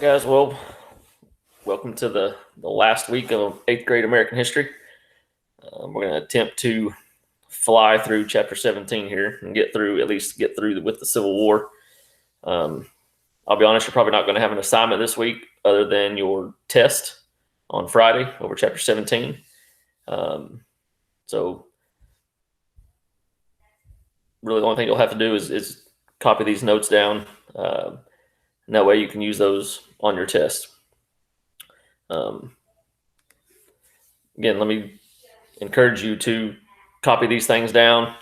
right, guys. Well, welcome to the last week of 8th grade American history. We're going to attempt to fly through chapter 17 here and get through with the Civil War. I'll be honest, you're probably not going to have an assignment this week other than your test on Friday over chapter 17. So really the only thing you'll have to do is copy these notes down. And that way you can use those on your test. Again, let me encourage you to copy these things down.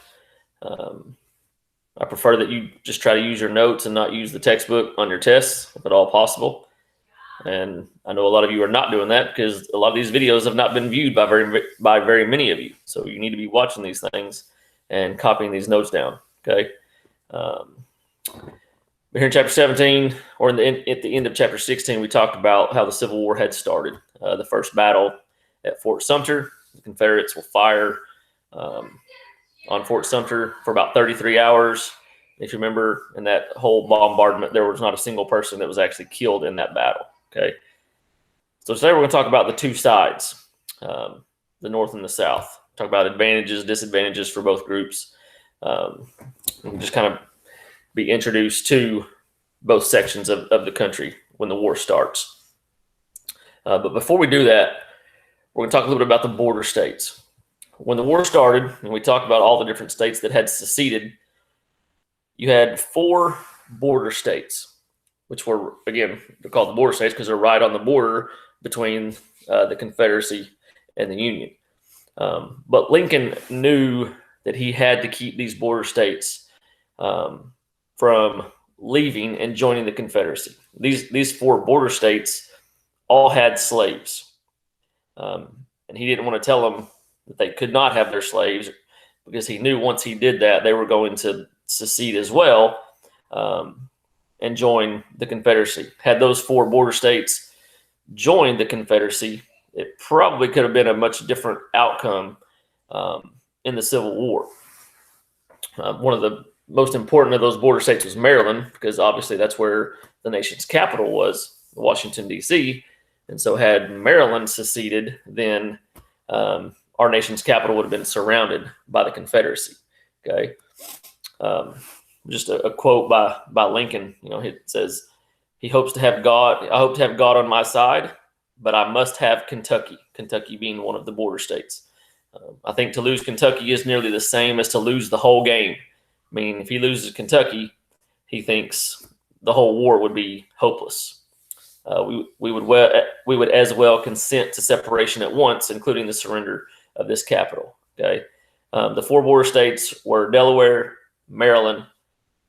I prefer that you just try to use your notes and not use the textbook on your tests, if at all possible. And I know a lot of you are not doing that because a lot of these videos have not been viewed by very many of you. So you need to be watching these things and copying these notes down. Okay. Here in chapter 17, or at the end of chapter 16, we talked about how the Civil War had started. The first battle at Fort Sumter, the Confederates will fire on Fort Sumter for about 33 hours. If you remember, in that whole bombardment, there was not a single person that was actually killed in that battle. Okay. So today we're going to talk about the two sides, the North and the South. Talk about advantages, disadvantages for both groups. And just kind of be introduced to both sections of the country when the war starts. But before we do that, we're going to talk a little bit about the border states. When the war started, and we talked about all the different states that had seceded, you had 4 border states, which were, again, they're called the border states because they're right on the border between the Confederacy and the Union. But Lincoln knew that he had to keep these border states from leaving and joining the Confederacy. These 4 border states all had slaves. And he didn't want to tell them that they could not have their slaves because he knew once he did that, they were going to secede as well and join the Confederacy. Had those 4 border states joined the Confederacy, it probably could have been a much different outcome in the Civil War. One of the most important of those border states was Maryland, because obviously that's where the nation's capital was, Washington, D.C. And so had Maryland seceded, then our nation's capital would have been surrounded by the Confederacy. Okay. Just a quote by Lincoln, it says, I hope to have God on my side, but I must have Kentucky being one of the border states. I think to lose Kentucky is nearly the same as to lose the whole game. I mean, if he loses Kentucky, he thinks the whole war would be hopeless. We would as well consent to separation at once, including the surrender of this capital. Okay, the 4 border states were Delaware, Maryland,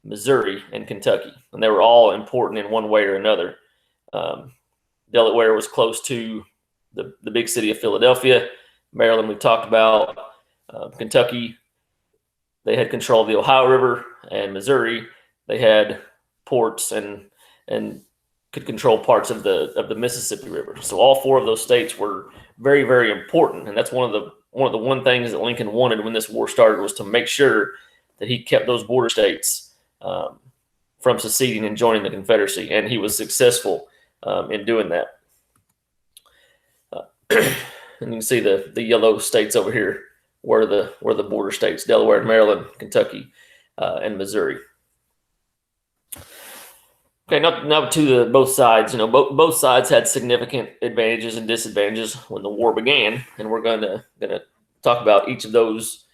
Missouri, and Kentucky, and they were all important in one way or another. Delaware was close to the big city of Philadelphia. Maryland, we talked about. Kentucky, they had control of the Ohio River, and Missouri, they had ports and could control parts of the Mississippi River. So all 4 of those states were very, very important, and that's one of the things that Lincoln wanted when this war started, was to make sure that he kept those border states from seceding and joining the Confederacy, and he was successful in doing that. And you can see the yellow states over here were the border states: Delaware, Maryland, Kentucky, and Missouri. Okay, now to both sides. Both sides had significant advantages and disadvantages when the war began, and we're going to talk about each of those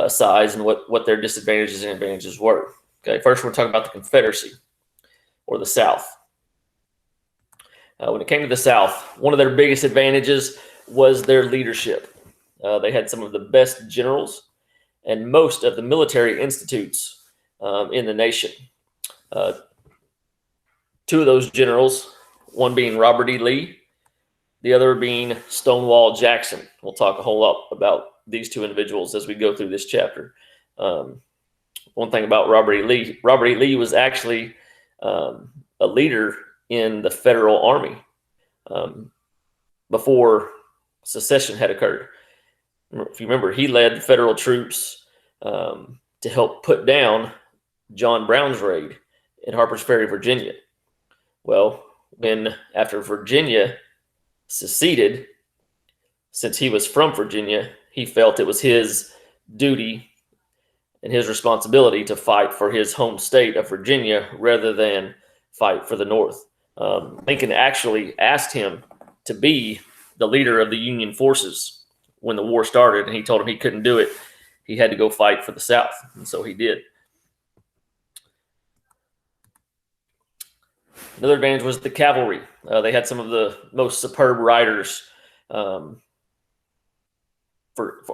sides and what their disadvantages and advantages were. Okay, first we're talking about the Confederacy, or the South. When it came to the South, one of their biggest advantages was their leadership. They had some of the best generals and most of the military institutes in the nation. 2 of those generals, one being Robert E. Lee, the other being Stonewall Jackson. We'll talk a whole lot about these 2 individuals as we go through this chapter. One thing about Robert E. Lee was actually a leader in the Federal Army before secession had occurred. If you remember, he led the Federal troops to help put down John Brown's raid in Harper's Ferry, Virginia. Well, when, after Virginia seceded, since he was from Virginia, he felt it was his duty and his responsibility to fight for his home state of Virginia rather than fight for the North. Lincoln actually asked him to be the leader of the Union forces when the war started, and he told him he couldn't do it. He had to go fight for the South, and so he did. Another advantage was the cavalry. They had some of the most superb riders for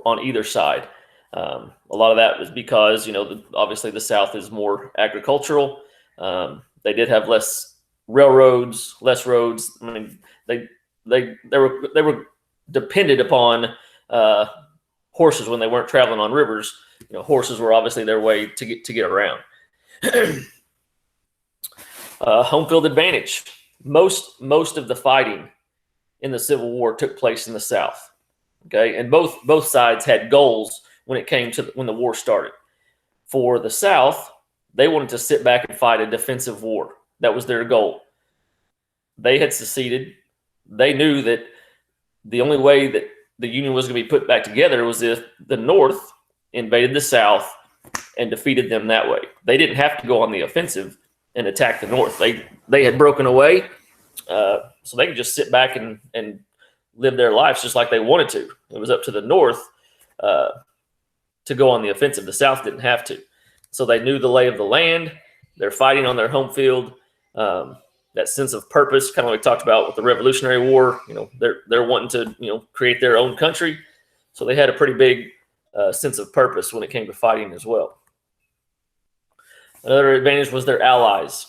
on either side. A lot of that was because, obviously the South is more agricultural. They did have less railroads, less roads. I mean, they were dependent upon horses when they weren't traveling on rivers. Horses were obviously their way to get around. Home field advantage. Most of the fighting in the Civil War took place in the South. Okay, and both sides had goals when it came to when the war started. For the South, they wanted to sit back and fight a defensive war. That was their goal. They had seceded. They knew that the only way that the Union was going to be put back together was if the North invaded the South and defeated them that way. They didn't have to go on the offensive and attack the North. They had broken away, so they could just sit back and live their lives just like they wanted to. It was up to the North to go on the offensive. The South didn't have to. So they knew the lay of the land. They're fighting on their home field. That sense of purpose, kind of like we talked about with the Revolutionary War, they're wanting to, create their own country. So they had a pretty big sense of purpose when it came to fighting as well. Another advantage was their allies.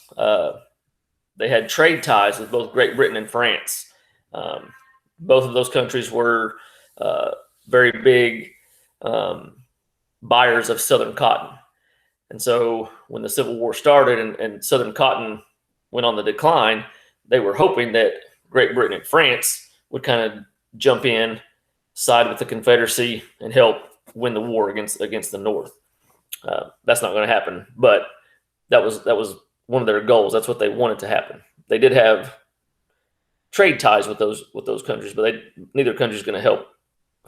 They had trade ties with both Great Britain and France. Both of those countries were very big buyers of Southern cotton. And so when the Civil War started and Southern cotton went on the decline, they were hoping that Great Britain and France would kind of jump in, side with the Confederacy, and help win the war against the North. That's not going to happen, but that was one of their goals. That's what they wanted to happen. They did have trade ties with those countries, but neither country is going to help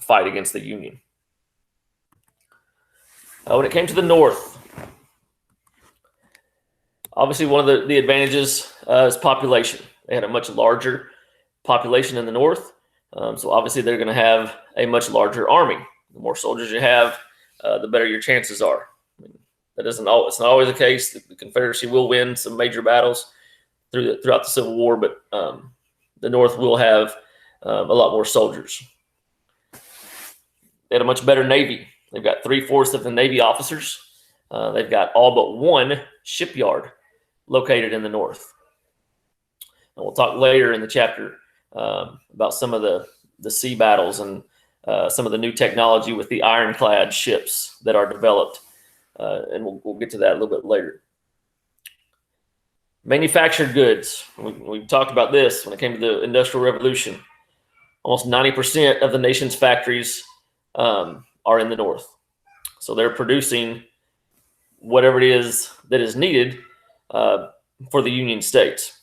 fight against the Union. When it came to the North, obviously one of the advantages is population. They had a much larger population in the North, so obviously they're going to have a much larger army. The more soldiers you have, the better your chances are. It's not always the case. The Confederacy will win some major battles throughout the Civil War, but the North will have a lot more soldiers. They had a much better Navy. They've got 3/4 of the Navy officers. They've got all but one shipyard located in the North. And we'll talk later in the chapter about some of the sea battles and some of the new technology with the ironclad ships that are developed. And we'll get to that a little bit later. Manufactured goods. We've talked about this when it came to the Industrial Revolution. Almost 90% of the nation's factories are in the North. So they're producing whatever it is that is needed for the Union states.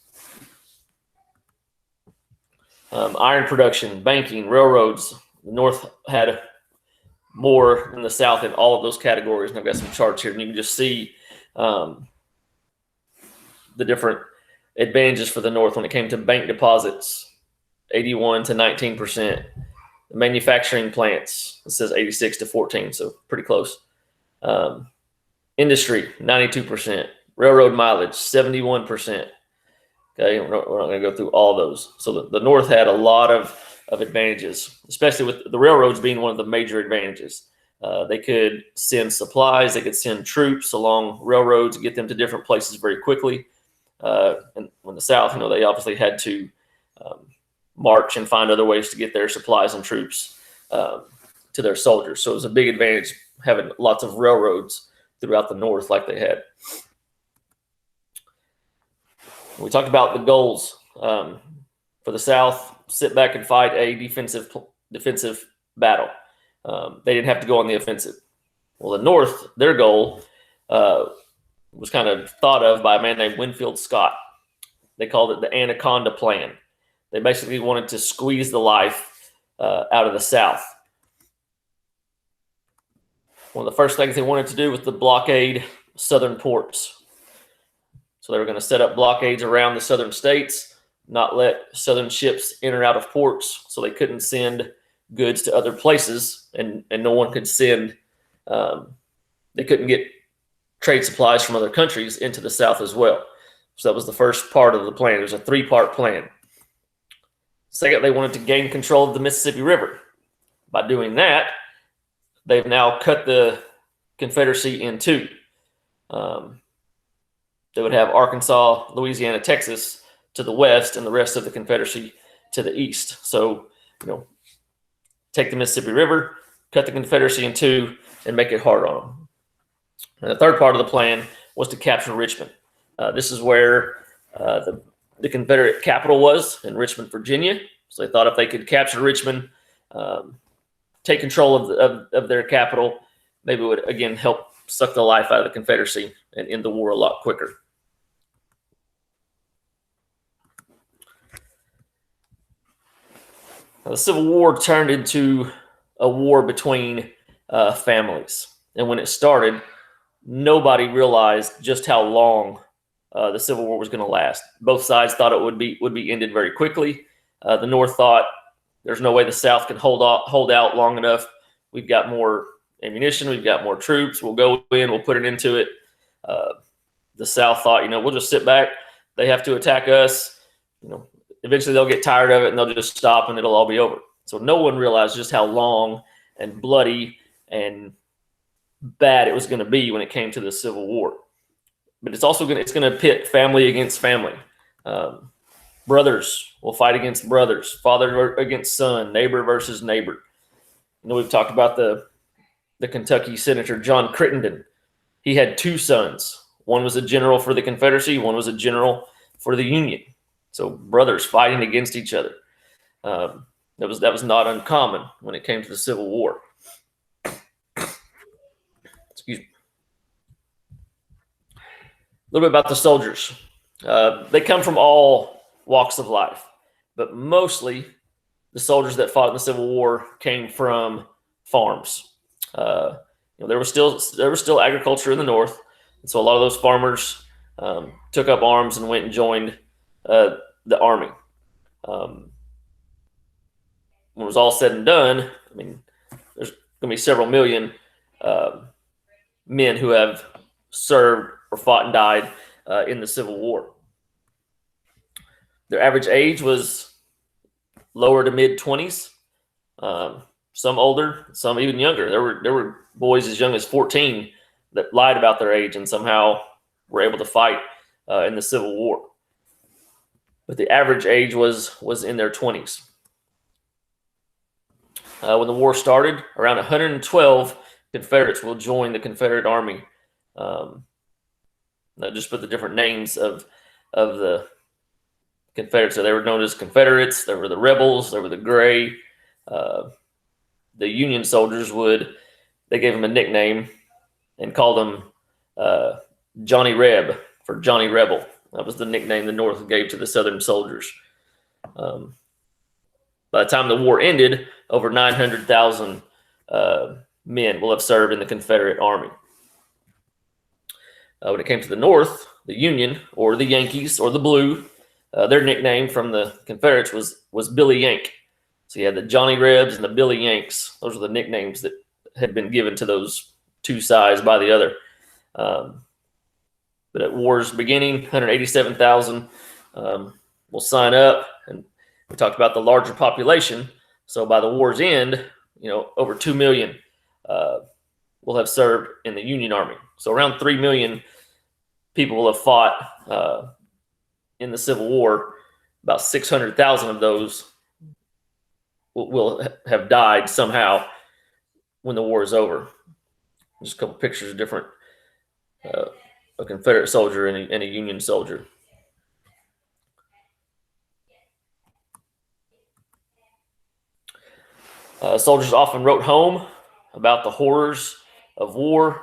Iron production, banking, railroads. The North had more than the South in all of those categories. And I've got some charts here, and you can just see the different advantages for the North when it came to bank deposits, 81 to 19%. The manufacturing plants, it says 86 to 14, so pretty close. Industry, 92%. Railroad mileage, 71%. Okay, we're not going to go through all those. So the North had a lot of advantages, especially with the railroads being one of the major advantages. They could send supplies, they could send troops along railroads and get them to different places very quickly. And when the South, they obviously had to march and find other ways to get their supplies and troops to their soldiers. So it was a big advantage having lots of railroads throughout the North like they had. We talked about the goals for the South: sit back and fight a defensive battle. They didn't have to go on the offensive. Well, the North, their goal was kind of thought of by a man named Winfield Scott. They called it the Anaconda Plan. They basically wanted to squeeze the life out of the South. One of the first things they wanted to do was to blockade southern ports. So they were going to set up blockades around the southern states, not let southern ships enter out of ports, so they couldn't send goods to other places, and no one could send, they couldn't get trade supplies from other countries into the South as well. So that was the first part of the plan. There's a 3-part plan. Second, they wanted to gain control of the Mississippi River. By doing that, they've now cut the Confederacy in two. They would have Arkansas, Louisiana, Texas to the west, and the rest of the Confederacy to the east. So, take the Mississippi River, cut the Confederacy in two, and make it hard on them. And the third part of the plan was to capture Richmond. This is where the Confederate capital was, in Richmond, Virginia. So they thought if they could capture Richmond, take control of their capital, maybe it would, again, help suck the life out of the Confederacy and end the war a lot quicker. Now, the Civil War turned into a war between families. And when it started, nobody realized just how long the Civil War was going to last. Both sides thought it would be ended very quickly. The North thought there's no way the South can hold out long enough. We've got more ammunition. We've got more troops. We'll go in. We'll put it into it. The South thought, we'll just sit back. They have to attack us. Eventually they'll get tired of it and they'll just stop and it'll all be over. So no one realized just how long and bloody and bad it was going to be when it came to the Civil War. But it's also going to pit family against family. Brothers will fight against brothers, father against son, neighbor versus neighbor. We've talked about the Kentucky Senator John Crittenden. He had 2 sons. One was a general for the Confederacy, one was a general for the Union. So brothers fighting against each other. That was not uncommon when it came to the Civil War. Excuse me. A little bit about the soldiers. They come from all walks of life, but mostly the soldiers that fought in the Civil War came from farms. There was still agriculture in the North, and so a lot of those farmers took up arms and went and joined the army. When it was all said and done, there's going to be several million men who have served or fought and died in the Civil War. Their average age was lower to mid-20s. Some older, some even younger. There were boys as young as 14 that lied about their age and somehow were able to fight in the Civil War. But the average age was in their 20s. When the war started, around 112 Confederates will join the Confederate Army. I just put the different names of the Confederates. So they were known as Confederates. There were the rebels. There were the gray. The Union soldiers they gave them a nickname and called them Johnny Reb for Johnny Rebel. That was the nickname the North gave to the Southern soldiers. By the time the war ended, over 900,000 men will have served in the Confederate Army. When it came to the North, the Union, or the Yankees, or the Blue, their nickname from the Confederates was Billy Yank. So you had the Johnny Rebs and the Billy Yanks. Those are the nicknames that had been given to those two sides by the other. But at war's beginning, 187,000 will sign up. And we talked about the larger population. So by the war's end, over 2 million will have served in the Union Army. So around 3 million people will have fought in the Civil War. About 600,000 of those will have died somehow when the war is over. Just a couple pictures of different a Confederate soldier and a Union soldier. Soldiers often wrote home about the horrors of war,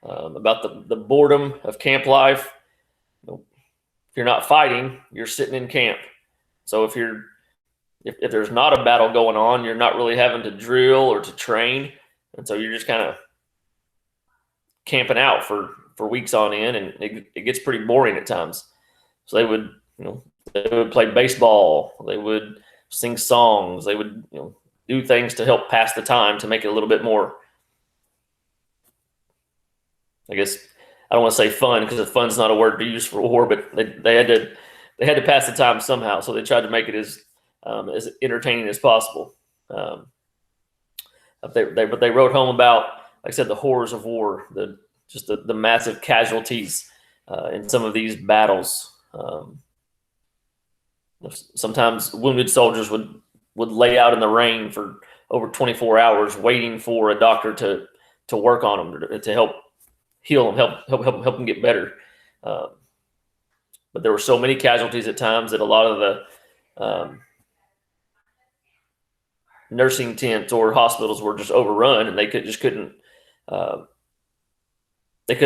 about the boredom of camp life. If you're not fighting, you're sitting in camp. So if there's not a battle going on, you're not really having to drill or to train, and so you're just kind of camping out for weeks on end, and it gets pretty boring at times. So they would play baseball, they would sing songs, they would do things to help pass the time, to make it a little bit more, I guess, I don't want to say fun, because fun's not a word to use for war, but they had to pass the time somehow. So they tried to make it as entertaining as possible. But they wrote home about, like I said, the horrors of war, the massive casualties in some of these battles. Sometimes wounded soldiers would lay out in the rain for over 24 hours, waiting for a doctor to work on them, to help heal them, help them get better. But there were so many casualties at times that a lot of the nursing tents or hospitals were just overrun, and they couldn't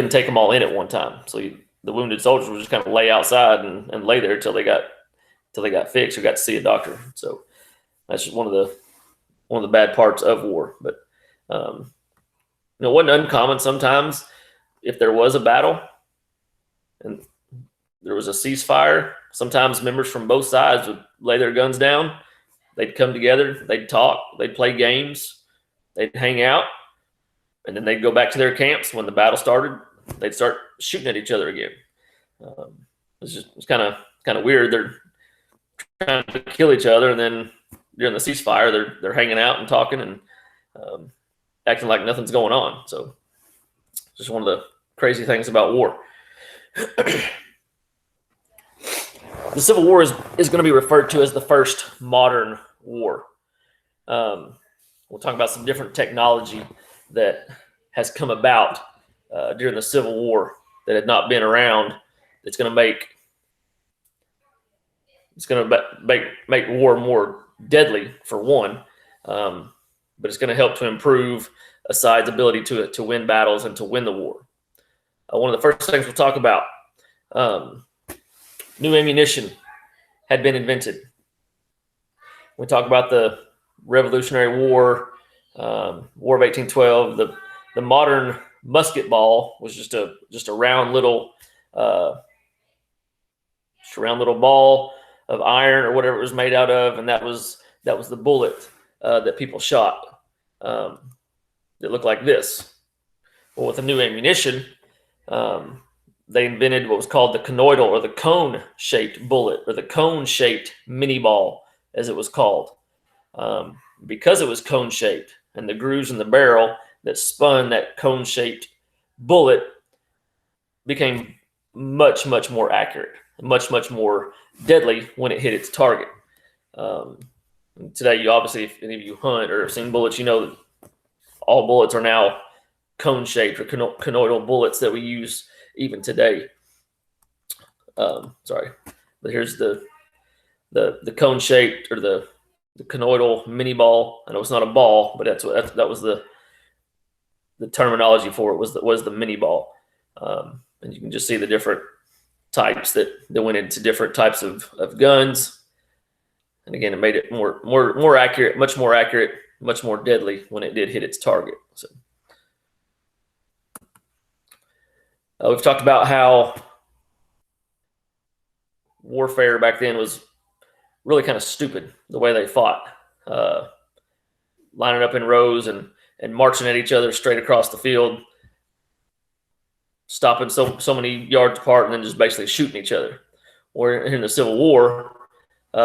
take them all in at one time. So the wounded soldiers would just kind of lay outside and lay there until they got fixed or got to see a doctor. So that's just one of the bad parts of war. But it wasn't uncommon sometimes, if there was a battle and there was a ceasefire, sometimes members from both sides would lay their guns down. They'd come together, they'd talk, they'd play games, they'd hang out, and then they'd go back to their camps. When the battle started, they'd start shooting at each other again. It's kind of weird. They're trying to kill each other, and then during the ceasefire, they're hanging out and talking and acting like nothing's going on. So it's just one of the crazy things about war. The Civil War is going to be referred to as the first modern war. We'll talk about some different technology that has come about during the Civil War that had not been around. It's going to make war more deadly, for one, but it's going to help to improve a side's ability to win battles and to win the war. One of the first things we'll talk about, new ammunition had been invented. We talk about the Revolutionary War, War of 1812. The modern musket ball was just a round little ball of iron or whatever it was made out of, and that was the bullet that people shot. That looked like this. Well, with the new ammunition, they invented what was called the conoidal, or the cone-shaped bullet, or the cone-shaped mini ball, as it was called. Because it was cone-shaped, and the grooves in the barrel that spun that cone-shaped bullet became much, much more accurate, much, much more deadly when it hit its target. Today, you obviously, if any of you hunt or have seen bullets, you know that all bullets are now cone-shaped or conoidal bullets that we use even today. Sorry, but here's the cone-shaped, or the conoidal mini ball. I know it's not a ball, but that was the terminology for it, was the mini ball. And you can just see the different types that went into different types of guns. And again, it made it more accurate, much more accurate, much more deadly when it did hit its target. So we've talked about how warfare back then was really kind of stupid, the way they fought, lining up in rows and marching at each other straight across the field, stopping so many yards apart, and then just basically shooting each other. Or in the Civil War,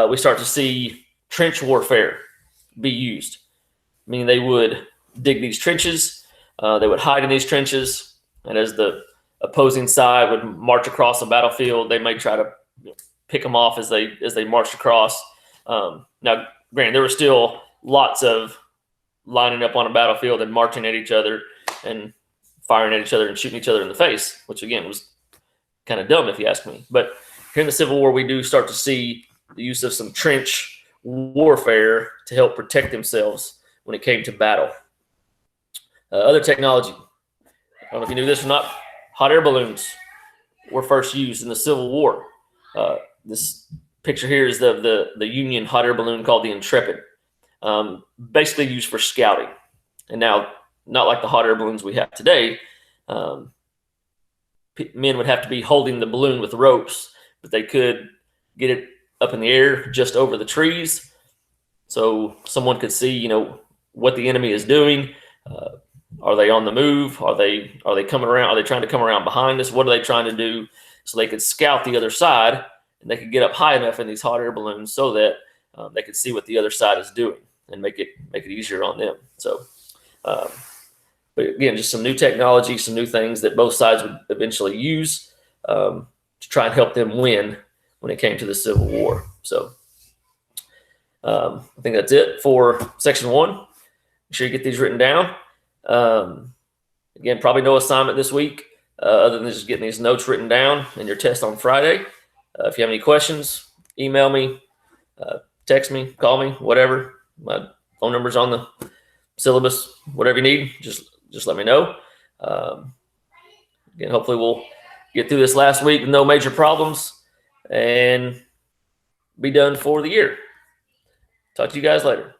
we start to see trench warfare be used, meaning they would dig these trenches, they would hide in these trenches, and as the opposing side would march across the battlefield, they may try to pick them off as they marched across. Now, granted, there were still lots of lining up on a battlefield and marching at each other and firing at each other and shooting each other in the face, which again was kind of dumb if you ask me. But here in the Civil War, we do start to see the use of some trench warfare to help protect themselves when it came to battle. Other technology, I don't know if you knew this or not, hot air balloons were first used in the Civil War. This picture here is the Union hot air balloon called the Intrepid, basically used for scouting. And now, not like the hot air balloons we have today. Men would have to be holding the balloon with ropes, but they could get it up in the air just over the trees, so someone could see, what the enemy is doing. Are they on the move? Are they coming around? Are they trying to come around behind us? What are they trying to do? So they could scout the other side, and they could get up high enough in these hot air balloons so that they could see what the other side is doing and make it easier on them. So, but again, just some new technology, some new things that both sides would eventually use to try and help them win when it came to the Civil War. So I think that's it for section 1. Make sure you get these written down. Again, probably no assignment this week other than just getting these notes written down and your test on Friday. If you have any questions, email me, text me, call me, whatever. My phone number's on the syllabus. Whatever you need, just let me know. Again, hopefully we'll get through this last week with no major problems and be done for the year. Talk to you guys later.